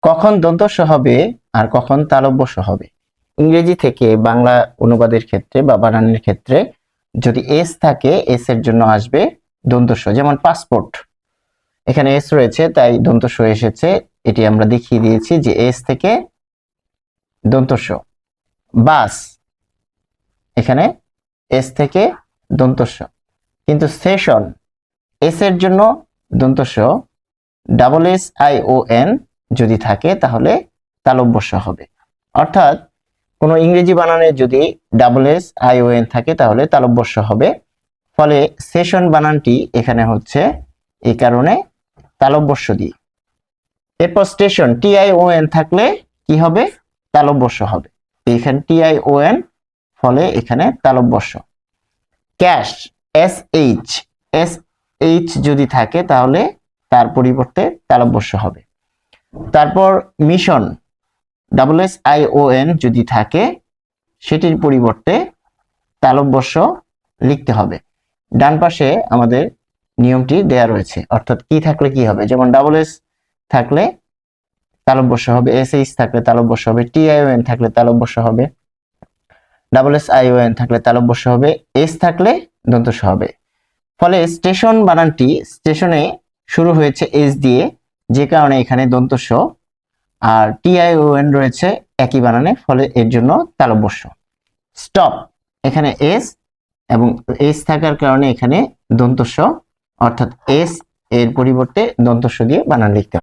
কখন দন্তস্ব হবে আর কখন তালব্যস্ব হবে? ইংরেজি থেকে বাংলা অনুবাদের ক্ষেত্রে বা বানানের ক্ষেত্রে যদি এস থাকে এস এর জন্য আসবে দন্তস্ব। যেমন পাসপোর্ট, এখানে এস রয়েছে তাই দন্তস্ব এসেছে, এটি আমরা দেখিয়ে দিয়েছি যে এস থেকে দন্তস্ব। বাস, এখানে এস থেকে দন্তস্ব। কিন্তু সেশন, এস এর জন্য দন্তস্ব, double S I O N যদি থাকে তাহলে তালব্যস্ব হবে। অর্থাৎ কোনো ইংরেজি বানানে যদি double S I O N থাকে তাহলে তালব্যস্ব হবে। ফলে সেশন বানানটি এখানে হচ্ছে এই কারণে তালব্যস্ব দিয়ে। এরপর station, T I O N থাকলে কি হবে? তালব্যস্ব হবে। এখানে টি আই ও এন, ফলে এখানে তালব্যস্ব। ক্যাশ, এস এইচ যদি থাকে তাহলে তার পরিবর্তে তালব্যস্ব হবে। তারপর mission, double S I O N যদি থাকে সেটির পরিবর্তে তালব্যস্ব লিখতে হবে। ডান পাশে আমাদের নিয়মটি দেয়া রয়েছে, অর্থাৎ কি থাকলে কি হবে। যেমন ডাবল এস থাকলে তালব্যস্ব হবে, এস এইচ থাকলে তালব্যস্ব হবে, টি আই ও এন থাকলে তালব্যস্ব হবে, double S I O N থাকলে তালব্যস্ব হবে, এস থাকলে দন্তস্ব হবে। ফলে স্টেশন বানানটি স্টেশনে শুরু হয়েছে এস দিয়ে, যে কারণে এখানে দন্তস্ব, আর টি আই ও এন রয়েছে একই বানানে, ফলে এর জন্য তালব্যস্ব। স্টপ, এখানে এস এবং এস থাকার কারণে এখানে দন্তস্ব, অর্থাৎ এস এর পরিবর্তে দন্তস্ব দিয়ে বানান লিখতে হবে।